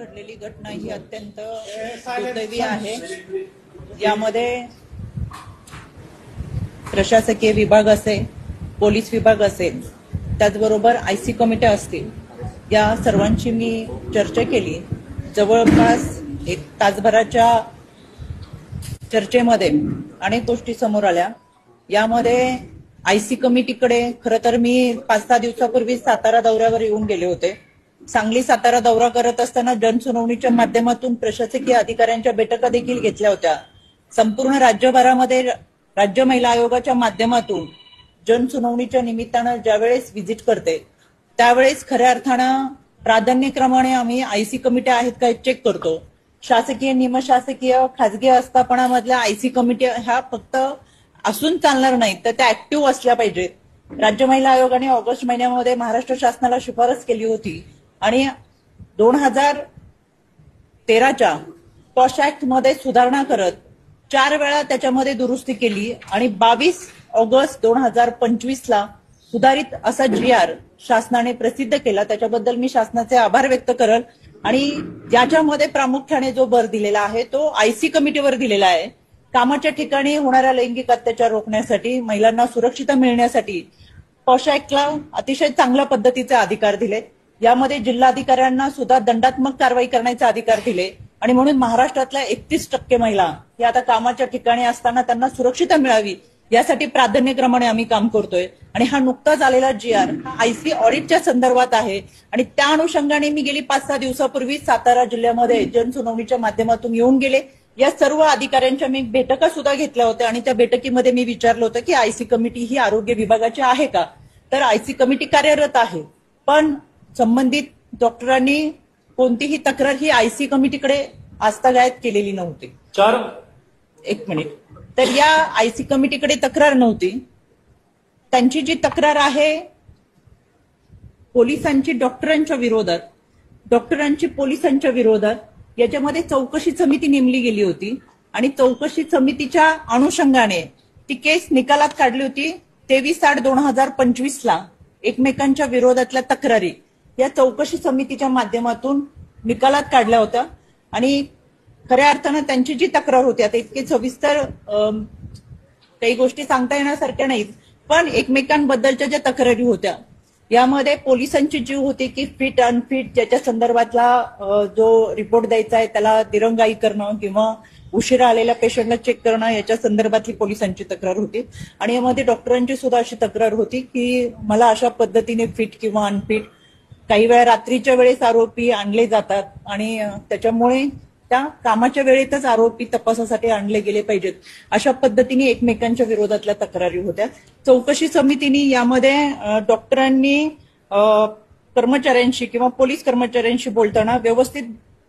घडलेली घटना ही अत्यंत दुर्दैवी आहे। यामध्ये प्रशासकीय विभाग असेल, पोलीस विभाग असेल, त्याचबरोबर आयसी कमिटी असतील, या सर्वांची मी चर्चा केली। जवळपास एक तासभराच्या चर्चेमध्ये अनेक गोष्टी समोर आल्या। यामध्ये आयसी कमिटीकडे खरं तर मी 5-6 दिवसापूर्वी सातारा दौऱ्यावर येऊन गेले होते। सांगली सातारा दौरा करत असताना जनसुनावणीच्या माध्यमातून प्रशासकीय अधिकाऱ्यांच्या बैठका देखील घेतल्या होत्या। संपूर्ण राज्यभरामध्ये राज्य महिला आयोगाच्या माध्यमातून जनसुनावणीच्या निमित्तानं ज्यावेळेस व्हिजिट करते त्यावेळेस खऱ्या अर्थानं प्राधान्यक्रमाने आम्ही आयसी कमिटी आहेत का चेक करतो। शासकीय, निमशासकीय, खासगी आस्थापनामधल्या आयसी कमिटी ह्या फक्त असून चालणार नाहीत, तर त्या ऍक्टिव्ह असल्या पाहिजेत। राज्य महिला आयोगाने ऑगस्ट महिन्यामध्ये महाराष्ट्र शासनाला शिफारस केली होती आणि 2013च्या पॉश ऍक्ट मध्ये सुधारणा करत 4 वेळा त्याच्यामध्ये दुरुस्ती केली आणि 22 ऑगस्ट 2025ला सुधारित असा GR शासनाने प्रसिद्ध केला। त्याच्याबद्दल मी शासनाचे आभार व्यक्त करल आणि याच्यामध्ये प्रामुख्याने जो भर दिलेला आहे तो आयसी कमिटीवर दिलेला आहे। कामाच्या ठिकाणी होणाऱ्या लैंगिक अत्याचार रोखण्यासाठी, महिलांना सुरक्षितता मिळण्यासाठी पॉश ऍक्टला अतिशय चांगल्या पद्धतीचे अधिकार दिले। यामध्ये जिल्हाधिकाऱ्यांना सुद्धा दंडात्मक कारवाई करण्याचे अधिकार दिले आणि म्हणून महाराष्ट्रातल्या 31% महिला या आता कामाच्या ठिकाणी असताना त्यांना सुरक्षितता मिळावी यासाठी प्राधान्यक्रमाने आम्ही काम करतोय। आणि हा नुकताच आलेला GR हा आयसी ऑडिटच्या संदर्भात आहे आणि त्या अनुषंगाने मी गेली 5-6 दिवसापूर्वी सातारा जिल्ह्यामध्ये जनसुनावणीच्या माध्यमातून येऊन गेले। या सर्व अधिकाऱ्यांच्या मी बैठका सुद्धा घेतल्या होत्या आणि त्या बैठकीमध्ये मी विचारलं होतं की आयसी कमिटी ही आरोग्य विभागाची आहे का, तर आयसी कमिटी कार्यरत आहे, पण संबंधित डॉक्टरांनी कोणतीही तक्रार ही आयसी कमिटीकडे आस्थागायत केलेली नव्हती। एक मिनिट, तर या आयसी कमिटीकडे तक्रार नव्हती। त्यांची जी तक्रार आहे पोलिसांची डॉक्टरांच्या विरोधात, डॉक्टरांची पोलिसांच्या विरोधात, याच्यामध्ये चौकशी समिती नेमली गेली होती आणि चौकशी समितीच्या अनुषंगाने ती केस निकालात काढली होती। 23/8/2025ला एकमेकांच्या विरोधातल्या तक्रारी या चौकशी समितीच्या माध्यमातून निकालात काढल्या होत्या आणि खऱ्या अर्थानं त्यांची जी तक्रार होती, आता इतके सविस्तर काही गोष्टी सांगता येण्यासारख्या नाहीत, पण एकमेकांबद्दलच्या ज्या तक्रारी होत्या यामध्ये पोलिसांची जी होती की फिट अनफिट ज्याच्या संदर्भातला जो रिपोर्ट द्यायचा आहे त्याला दिरंगाई करणं किंवा उशिरा आलेल्या पेशंटला चेक करणं याच्या संदर्भातली पोलिसांची तक्रार होती। आणि यामध्ये डॉक्टरांची सुद्धा अशी तक्रार होती की मला अशा पद्धतीने फिट किंवा अनफिट, काही वेळा रात्रीच्या वेळेस आरोपी आणले जातात आणि त्याच्यामुळे त्या कामाच्या वेळेतच आरोपी तपासासाठी आणले गेले पाहिजेत, अशा पद्धतीने एकमेकांच्या विरोधातल्या तक्रारी होत्या। चौकशी समितीने यामध्ये डॉक्टरांनी कर्मचाऱ्यांशी किंवा पोलीस कर्मचाऱ्यांशी बोलताना व्यवस्थित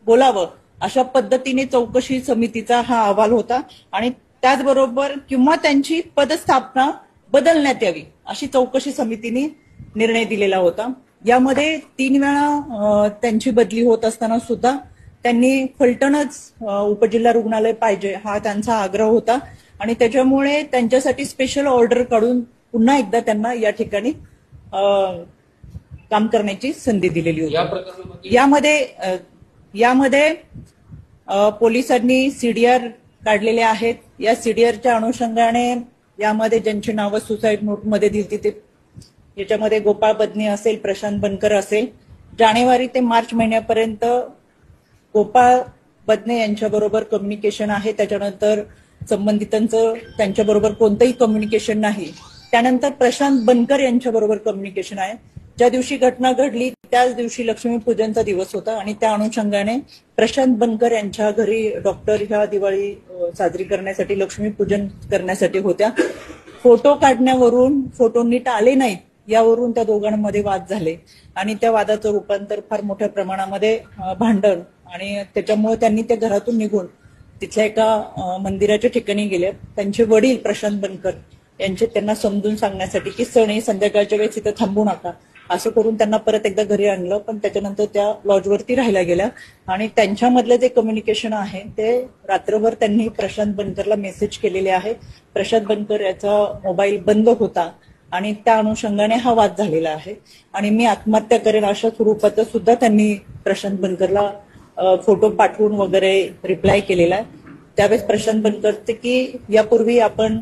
बोलावं अशा पद्धतीने चौकशी समितीचा हा अहवाल होता आणि त्याचबरोबर किंवा त्यांची पदस्थापना बदलण्यात यावी अशी चौकशी समितीने निर्णय दिलेला होता। यामध्ये 3 वेळा त्यांची बदली होत असताना सुद्धा त्यांनी फलटणच उपजिल्हा रुग्णालय पाहिजे हा त्यांचा आग्रह होता आणि त्याच्यामुळे त्यांच्यासाठी स्पेशल ऑर्डर काढून पुन्हा एकदा त्यांना या ठिकाणी काम करण्याची संधी दिलेली होती। यामध्ये पोलिसांनी CDR काढलेले आहेत। या CDRच्या अनुषंगाने यामध्ये ज्यांची नावं सुसाईड नोटमध्ये दिली ते याच्यामध्ये गोपाळ बदने असेल, प्रशांत बनकर असेल। जानेवारी ते मार्च महिन्यापर्यंत गोपाळ बदने यांच्याबरोबर कम्युनिकेशन आहे, त्याच्यानंतर संबंधितांचं त्यांच्याबरोबर कोणतंही कम्युनिकेशन नाही। त्यानंतर प्रशांत बनकर यांच्याबरोबर कम्युनिकेशन आहे। ज्या दिवशी घटना घडली त्याच दिवशी लक्ष्मीपूजनचा दिवस होता आणि त्या अनुषंगाने प्रशांत बनकर यांच्या घरी डॉक्टर ह्या दिवाळी साजरी करण्यासाठी लक्ष्मीपूजन करण्यासाठी होत्या। फोटो काढण्यावरून फोटो नीट आले नाहीत यावरून त्या दोघांमध्ये वाद झाले आणि त्या वादाचं रूपांतर फार मोठ्या प्रमाणामध्ये भांडण आणि त्याच्यामुळे त्यांनी त्या घरातून निघून तिथल्या एका मंदिराच्या ठिकाणी गेले। त्यांचे वडील प्रशांत बनकर यांचे त्यांना समजून सांगण्यासाठी की सण संध्याकाळच्या वेळेस इथं थांबू नका असं करून त्यांना परत एकदा घरी आणलं, पण त्याच्यानंतर त्या लॉजवरती राहायला गेल्या आणि त्यांच्यामधलं जे कम्युनिकेशन आहे ते रात्रभर त्यांनी प्रशांत बनकरला मेसेज केलेले आहे। प्रशांत बनकर याचा मोबाईल बंद होता आणि त्या अनुषंगाने हा वाद झालेला आहे आणि मी आत्महत्या करेन अशा स्वरूपाचं सुद्धा त्यांनी प्रशांत बनकरला फोटो पाठवून वगैरे रिप्लाय केलेला आहे. त्यावेळेस प्रशांत बनकरचे की यापूर्वी आपण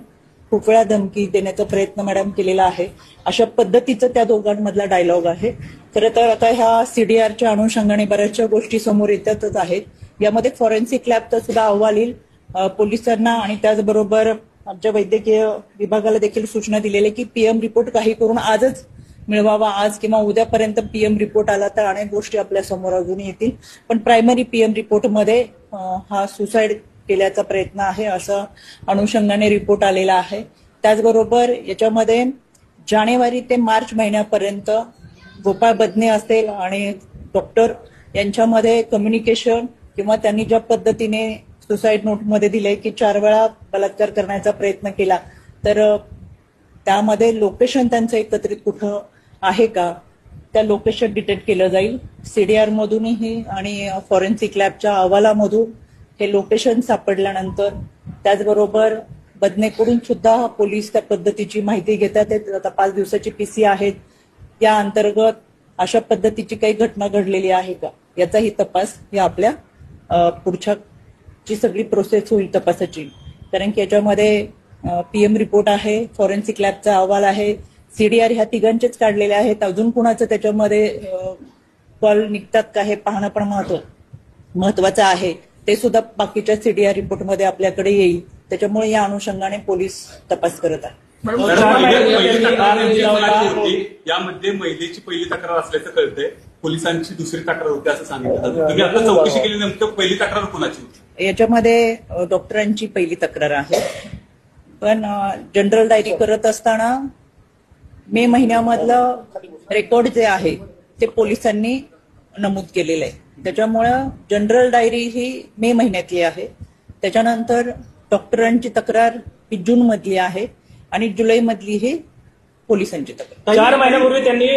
खूप वेळा धमकी देण्याचा प्रयत्न मॅडम केलेला आहे, अशा पद्धतीचं त्या दोघांमधला डायलॉग आहे. खरं तर आता ह्या सीडीआरच्या अनुषंगाने बऱ्याचशा गोष्टी समोर येतातच आहेत. यामध्ये फॉरेन्सिक लॅबचा सुद्धा अहवाल येईल पोलिसांना, आणि त्याचबरोबर आमच्या वैद्यकीय विभागाला देखील सूचना दिलेली की पीएम रिपोर्ट काही करून आजच मिळवावा. आज किंवा उद्यापर्यंत पीएम रिपोर्ट आला तर अनेक गोष्टी आपल्या समोर अजून येतील. पण प्रायमरी पीएम रिपोर्टमध्ये हा सुसाईड केल्याचा प्रयत्न आहे असं अनुषंगाने रिपोर्ट आलेला आहे. त्याचबरोबर याच्यामध्ये जानेवारी ते मार्च महिन्यापर्यंत गोपाळ बदने असेल आणि डॉक्टर यांच्यामध्ये कम्युनिकेशन किंवा त्यांनी ज्या पद्धतीने सुसाईड नोटमध्ये दिले की 4 वेळा बलात्कार करण्याचा प्रयत्न केला, तर त्यामध्ये लोकेशन त्यांचं एकत्रित कुठं आहे का, त्या लोकेशन डिटेक्ट केलं जाईल. सीडीआर मधूनही आणि फॉरेन्सिक लॅबच्या अहवालामधून हे लोकेशन सापडल्यानंतर त्याचबरोबर बदनेकडून सुद्धा पोलीस त्या पद्धतीची माहिती घेतात. आता 5 दिवसाची पीसी आहेत, या अंतर्गत अशा पद्धतीची काही घटना घडलेली आहे का याचाही तपास या आपल्या पुढच्या जी सगळी प्रोसेस होईल तपासाची. कारण की याच्यामध्ये पीएम रिपोर्ट आहे, फॉरेन्सिक लॅबचा अहवाल आहे, सीडीआर ह्या तिघांचेच काढलेले आहेत. अजून कुणाचं त्याच्यामध्ये कॉल निघतात का हे पाहणं पण महत्वाचं आहे. ते सुद्धा बाकीच्या सीडीआर रिपोर्टमध्ये आपल्याकडे येईल. त्याच्यामुळे या अनुषंगाने पोलीस तपास करत आहेत. यामध्ये महिलेची पहिली तक्रार असल्याचं कळतंय, पोलिसांची दुसरी तक्रार होती असं सांगितलं. तुम्ही आता चौकशी केली, नेमकं पहिली तक्रार कोणाची होती? याच्यामध्ये डॉक्टरांची पहिली तक्रार आहे. पण जनरल डायरी करत असताना मे महिन्यामधलं रेकॉर्ड जे आहे ते पोलिसांनी नमूद केलेलं आहे. त्याच्यामुळं जनरल डायरी ही मे महिन्यातली आहे. त्याच्यानंतर डॉक्टरांची तक्रार ही जून मधली आहे आणि जुलै मधली ही पोलिसांची तक्रार. 4 महिन्यापूर्वी त्यांनी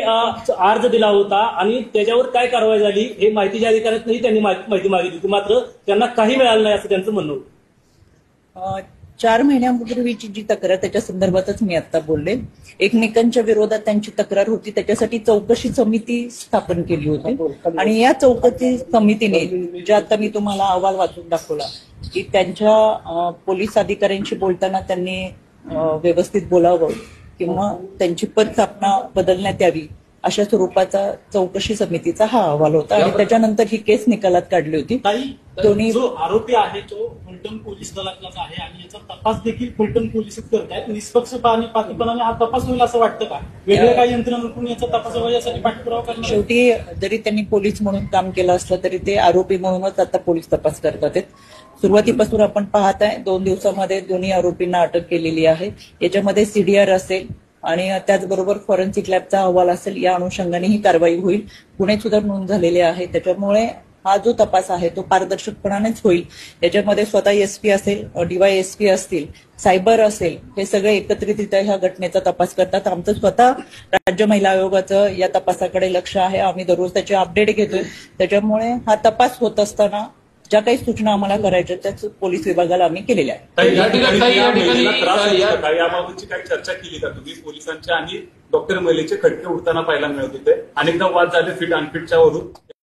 अर्ज दिला होता आणि त्याच्यावर काय कारवाई झाली हे माहितीच्या अधिकाऱ्यांनी त्यांनी माहिती मागितली होती, मात्र त्यांना काही मिळालं नाही असं त्यांचं म्हणणं होतं. 4 महिन्यापूर्वीची जी तक्रार त्याच्या संदर्भातच मी आता बोलले. एकमेकांच्या विरोधात त्यांची तक्रार होती, त्याच्यासाठी चौकशी समिती स्थापन केली होती आणि या चौकशी समितीने जे आता मी तुम्हाला अहवाल वाचून दाखवला की त्यांच्या पोलीस अधिकाऱ्यांशी बोलताना त्यांनी व्यवस्थित बोलावं किंवा त्यांची पदस्थापना बदलण्यात यावी अशा स्वरूपाचा चौकशी समितीचा हा अहवाल होता आणि त्याच्यानंतर ही केस निकालात काढली होती. दोन्ही जो आरोपी आहे तो फलटण पोलीस दलातलाच आहे आणि याचा तपास देखील फलटण पोलीसच करतायत. निष्पक्षपणे आणि पातीपणाने हा तपास होईल असं वाटतं का? वेगळ्या काही यंत्रणांकडून याचा तपास व्हावा यासाठी पाठपुरावा करणार? शेवटी जरी त्यांनी पोलीस म्हणून काम केलं असलं तरी ते आरोपी म्हणूनच आता पोलीस तपास करतात. सुरुवातीपासून आपण पाहताय 2 दिवसामध्ये दोन्ही आरोपींना अटक केलेली आहे. याच्यामध्ये सीडीआर असेल आणि त्याचबरोबर फॉरेन्सिक लॅबचा अहवाल असेल, या अनुषंगाने ही कारवाई होईल. गुन्हे सुद्धा नोंद झालेले आहे. त्याच्यामुळे हा जो तपास आहे तो पारदर्शकपणानेच होईल. याच्यामध्ये स्वतः एसपी असेल, डीवायएसपी असतील, सायबर असेल, हे सगळे एकत्रितरित्या ह्या घटनेचा तपास करतात. आमचं स्वतः राज्य महिला आयोगाचं या तपासाकडे लक्ष आहे. आम्ही दररोज त्याचे अपडेट घेतोय. त्याच्यामुळे हा तपास होत असताना ज्या काही सूचना आम्हाला करायच्या त्याच पोलीस विभागाला आम्ही केलेल्या आहेत. याबाबतची काही चर्चा केली का तुम्ही? पोलिसांच्या आणि डॉक्टर महिलेचे खटके उडताना पाहायला मिळत होते, अनेकदा वाद झाले फिट अनफिटच्या वरून.